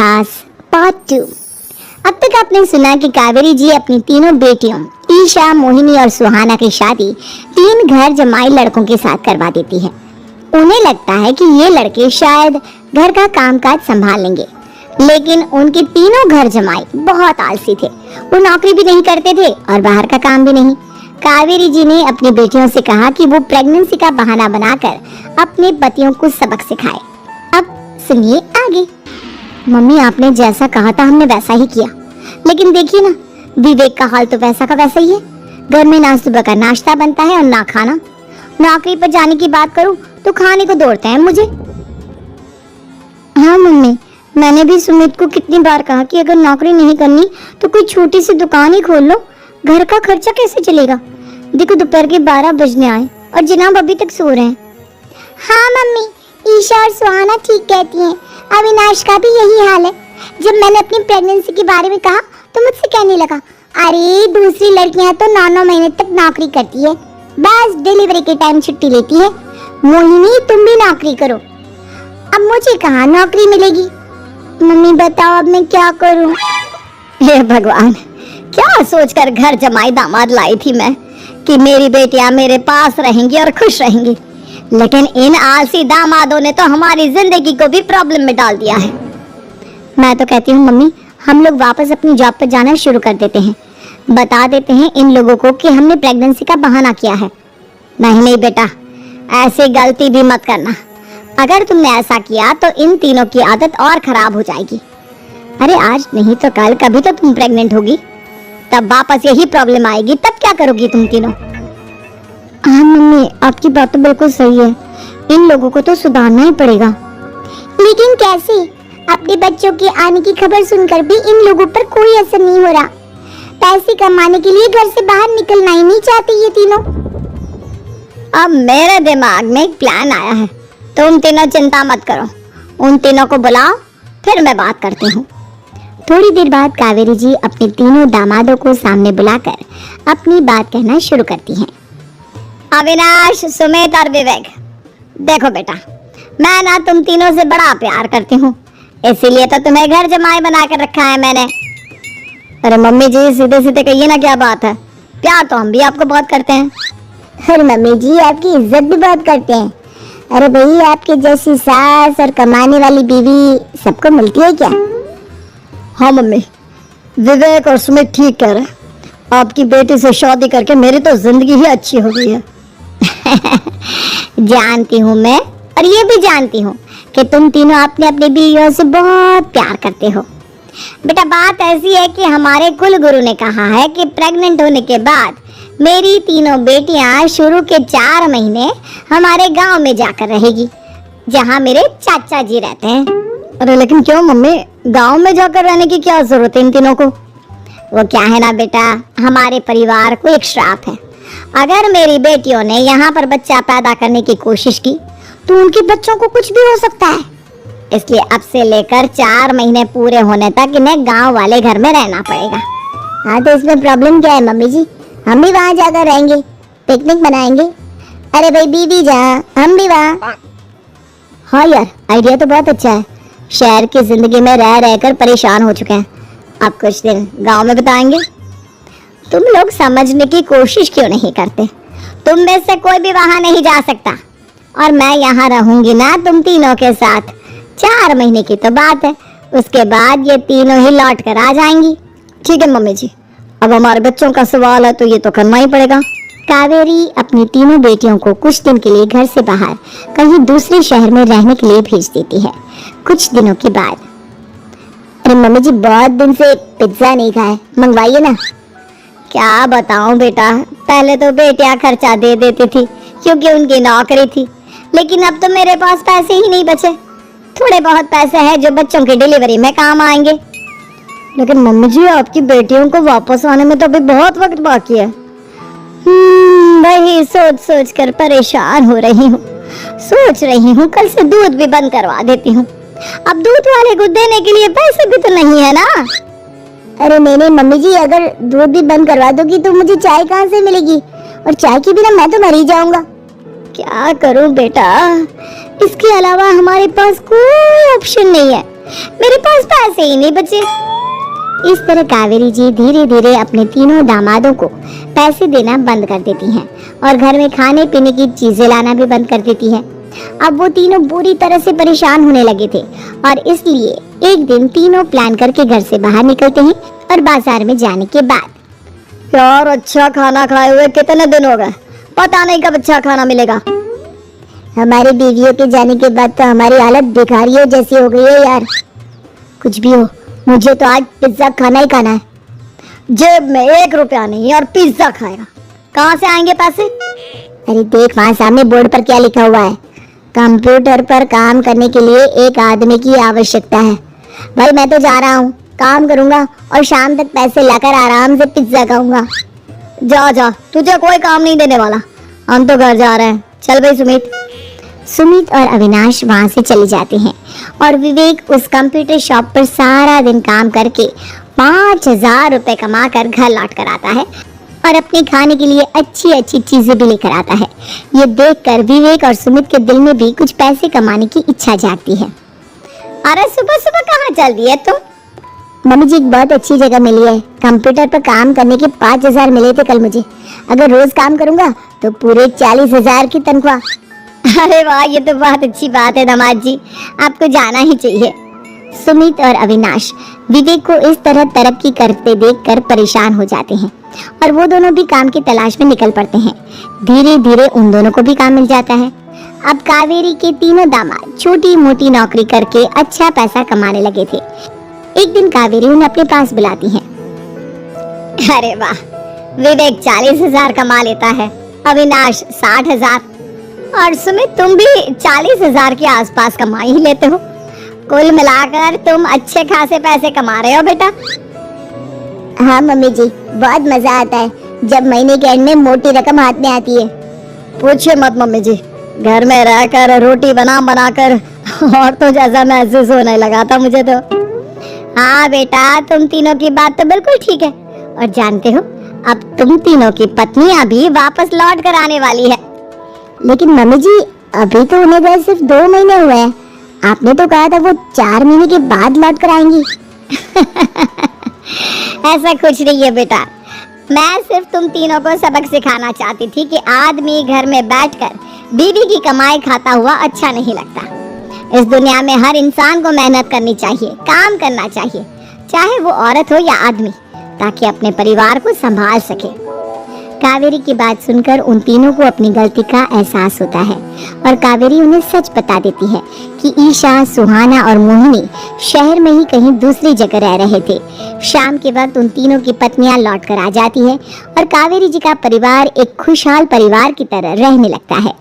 इतिहास पार्ट 2। अब तक आपने सुना कि कावेरी जी अपनी तीनों बेटियों ईशा, मोहिनी और सुहाना की शादी 3 घर जमाई लड़कों के साथ करवा देती है। उन्हें लगता है कि ये लड़के शायद घर का कामकाज संभाल लेंगे, लेकिन उनके तीनों घर जमाई बहुत आलसी थे। वो नौकरी भी नहीं करते थे और बाहर का काम भी नहीं। कावेरी जी ने अपनी बेटियों से कहा कि वो प्रेगनेंसी का बहाना बनाकर अपने पतियों को सबक सिखाए। अब सुनिए आगे। मम्मी, आपने जैसा कहा था हमने वैसा ही किया, लेकिन देखिए ना, विवेक का हाल तो वैसा का वैसा ही है। घर में ना सुबह का नाश्ता बनता है और ना खाना। नौकरी पर जाने की बात करूं तो खाने को दौड़ते हैं मुझे। हाँ मम्मी, मैंने भी सुमित को कितनी बार कहा कि अगर नौकरी नहीं करनी तो कोई छोटी सी दुकान ही खोल लो, घर का खर्चा कैसे चलेगा। देखो दोपहर के 12 बजने आए और जनाब अभी तक सो रहे हैं। हाँ मम्मी, ईशा और सुहाना ठीक कहती हैं। अविनाश का भी यही हाल है। जब मैंने अपनी प्रेगनेंसी के बारे में कहा तो मुझसे कहने लगा, अरे दूसरी लड़कियां तो 9-9 महीने तक नौकरी करती है, बस डिलीवरी के टाइम छुट्टी लेती है। मोहिनी, तुम भी नौकरी करो। अब मुझे कहाँ नौकरी मिलेगी। मम्मी बताओ अब मैं क्या करूँ। हे भगवान, क्या सोचकर घर जमाई दामाद लाई थी मैं कि मेरी बेटियां मेरे पास रहेंगी और खुश रहेंगी, लेकिन इन आलसी दामादों ने तो हमारी जिंदगी को भी प्रॉब्लम में डाल दिया है। मैं तो कहती हूँ मम्मी, हम लोग वापस अपनी जॉब पर जाना शुरू कर देते हैं। बता देते हैं इन लोगों को कि हमने प्रेगनेंसी का बहाना किया है। नहीं नहीं बेटा, ऐसी गलती भी मत करना। अगर तुमने ऐसा किया तो इन तीनों की आदत और खराब हो जाएगी। अरे आज नहीं तो कल कभी तो तुम प्रेग्नेंट होगी, तब वापस यही प्रॉब्लम आएगी। तब क्या करोगी तुम तीनों। हाँ मम्मी, आपकी बात तो बिल्कुल सही है। इन लोगों को तो सुधारना ही पड़ेगा। लेकिन कैसे? अपने बच्चों के आने की खबर सुनकर भी इन लोगों पर कोई असर नहीं हो रहा। पैसे कमाने के लिए घर से बाहर निकलना ही नहीं चाहते ये तीनों। अब मेरे दिमाग में एक प्लान आया है। तुम तीनों चिंता मत करो, उन तीनों को बुलाओ, फिर मैं बात करती हूँ। थोड़ी देर बाद कावेरी जी अपने तीनों दामादों को सामने बुलाकर अपनी बात कहना शुरू करती हैं। अविनाश, सुमित और विवेक, देखो बेटा, मैं ना तुम तीनों से बड़ा प्यार करती हूँ, इसीलिए तो तुम्हें घर जमाई बना कर रखा है मैंने। अरे मम्मी जी, सीधे सीधे कहिए ना, क्या बात है। प्यार तो हम भी आपको बहुत करते हैं। अरे मम्मी जी, आपकी इज्जत भी बहुत करते हैं। अरे भाई, आपके जैसी सास और कमाने वाली बीवी सबको मिलती है क्या। हाँ मम्मी, विवेक और सुमित ठीक कह रहे हैं। आपकी बेटी से शादी करके मेरी तो जिंदगी ही अच्छी हो गई है। जानती हूँ मैं, और ये भी जानती हूँ कि तुम तीनों अपने अपने बीवियों से बहुत प्यार करते हो। बेटा, बात ऐसी है कि हमारे कुल गुरु ने कहा है कि प्रेग्नेंट होने के बाद मेरी तीनों बेटियां शुरू के 4 महीने हमारे गांव में जाकर रहेगी, जहां मेरे चाचा जी रहते हैं। अरे लेकिन क्यों मम्मी, गांव में जाकर रहने की क्या जरूरत है इन तीनों को। वो क्या है ना बेटा, हमारे परिवार को एक श्राप है। अगर मेरी बेटियों ने यहाँ पर बच्चा पैदा करने की कोशिश की तो उनके बच्चों को कुछ भी हो सकता है। इसलिए अब से लेकर 4 महीने पूरे होने तक इन्हें गांव वाले घर में रहना पड़ेगा। हाँ तो इसमें प्रॉब्लम क्या है मम्मी जी, हम भी वहाँ जाकर रहेंगे, पिकनिक मनाएंगे। अरे भाई बीवी जहाँ, हम भी वहाँ। हाँ यार, आइडिया तो बहुत अच्छा है। शहर की जिंदगी में रह रहकर परेशान हो चुके हैं, अब कुछ दिन गांव में बिताएंगे। तुम लोग समझने की कोशिश क्यों नहीं करते। तुम में से कोई भी वहां नहीं जा सकता, और मैं यहाँ रहूंगी ना तुम तीनों के साथ। 4 महीने की तो बात है, उसके बाद ये तीनों ही लौट कर आ जाएंगी। ठीक है मम्मी जी, अब हमारे बच्चों का सवाल है तो ये तो करना ही पड़ेगा। कावेरी अपनी तीनों बेटियों को कुछ दिन के लिए घर से बाहर कहीं दूसरे शहर में रहने के लिए भेज देती है। कुछ दिनों के बाद, अरे मम्मी जी, बहुत दिन से पिज्जा नहीं खाए, मंगवाइए ना। क्या बताऊं बेटा, पहले तो बेटियां खर्चा दे देती थी क्योंकि उनकी नौकरी थी, लेकिन अब तो मेरे पास पैसे ही नहीं बचे। थोड़े बहुत पैसे हैं जो बच्चों की डिलीवरी में काम आएंगे। लेकिन मम्मी जी, आपकी बेटियों को वापस आने में तो अभी बहुत वक्त बाकी है। वही सोच सोच कर परेशान हो रही हूँ। सोच रही हूँ कल से दूध भी बंद करवा देती हूँ। अब दूध वाले को देने के लिए पैसे भी तो नहीं है ना। अरे नहीं मम्मी जी, अगर दूध भी बंद करवा दोगी तो मुझे चाय कहाँ से मिलेगी, और चाय के बिना मैं तो मर ही जाऊंगा। क्या करूं बेटा, इसके अलावा हमारे पास कोई ऑप्शन नहीं है। मेरे पास पैसे ही नहीं बचे। इस तरह कावेरी जी धीरे धीरे अपने तीनों दामादों को पैसे देना बंद कर देती हैं और घर में खाने पीने की चीजें लाना भी बंद कर देती हैं। अब वो तीनों बुरी तरह से परेशान होने लगे थे और इसलिए एक दिन तीनों प्लान करके घर से बाहर निकलते हैं और बाजार में जाने के बाद यार अच्छा खाना खाए हुए कितने दिन हो गए, पता नहीं कब अच्छा खाना मिलेगा। हमारी बीवियों के जाने के बाद तो हमारी हालत भिखारियों जैसी हो गई है यार। कुछ भी हो, मुझे तो आज पिज्जा खाना ही खाना है। जेब में 1 रुपया नहीं और पिज्जा खाएगा, कहाँ से आएंगे पैसे? अरे देख वहाँ सामने बोर्ड पर क्या लिखा हुआ है, कंप्यूटर पर काम करने के लिए एक आदमी की आवश्यकता है। भाई मैं तो जा रहा हूँ, काम करूंगा और शाम तक पैसे लाकर आराम से पिज्जा खाऊंगा। जा जा, तुझे कोई काम नहीं देने वाला, हम तो घर जा रहे हैं। चल भाई सुमित। सुमित और अविनाश वहां से चले जाते हैं और विवेक उस कंप्यूटर शॉप पर सारा दिन काम करके 5,000 रुपए कमा कर घर लौट कर आता है और अपने खाने के लिए अच्छी अच्छी चीजें भी लेकर आता है। ये देखकर विवेक और सुमित के दिल में भी कुछ पैसे कमाने की इच्छा जागती है। अरे सुबह सुबह कहाँ चल दी है तुम? मम्मी जी एक बहुत अच्छी जगह मिली है, कंप्यूटर पर काम करने के 5,000 मिले थे कल मुझे। अगर रोज काम करूंगा तो पूरे 40,000 की तनख्वाह। अरे वाह, ये तो बहुत अच्छी बात है दामाद जी, आपको जाना ही चाहिए। सुमित और अविनाश विवेक को इस तरह तरक्की करते देखकर परेशान हो जाते हैं और वो दोनों भी काम की तलाश में निकल पड़ते हैं। धीरे धीरे उन दोनों को भी काम मिल जाता है। अब कावेरी के तीनों दामाद छोटी मोटी नौकरी करके अच्छा पैसा कमाने लगे थे। एक दिन कावेरी उन्हें अपने पास बुलाती है। अरे वाह, विवेक 40,000 कमा लेता है, अविनाश 60,000 और सुमित तुम भी 40,000 के आसपास कमा ही लेते हो। कुल मिलाकर तुम अच्छे खासे पैसे कमा रहे हो बेटा। हाँ मम्मी जी, बहुत मजा आता है जब महीने के एंड में मोटी रकम हाथ में आती है। पूछिए मत मम्मी जी, घर में रहकर रोटी बना बनाकर और तो जैसा महसूस होने लगा था मुझे तो। हाँ बेटा, तुम तीनों की बात तो बिल्कुल ठीक है। और जानते हो, अब तुम तीनों की पत्नियां भी वापस लौट कर आने वाली है। लेकिन मम्मी जी, अभी तो उन्हें गए सिर्फ 2 महीने हुए हैं। आपने तो कहा था वो 4 महीने के बाद लौट कर आएंगी। ऐसा कुछ नहीं है बेटा, मैं सिर्फ तुम तीनों को सबक सिखाना चाहती थी कि आदमी घर में बैठकर बीवी की कमाई खाता हुआ अच्छा नहीं लगता। इस दुनिया में हर इंसान को मेहनत करनी चाहिए, काम करना चाहिए, चाहे वो औरत हो या आदमी, ताकि अपने परिवार को संभाल सके। कावेरी की बात सुनकर उन तीनों को अपनी गलती का एहसास होता है और कावेरी उन्हें सच बता देती है कि ईशा, सुहाना और मोहिनी शहर में ही कहीं दूसरी जगह रह रहे थे। शाम के वक्त उन तीनों की पत्नियां लौट कर आ जाती है और कावेरी जी का परिवार एक खुशहाल परिवार की तरह रहने लगता है।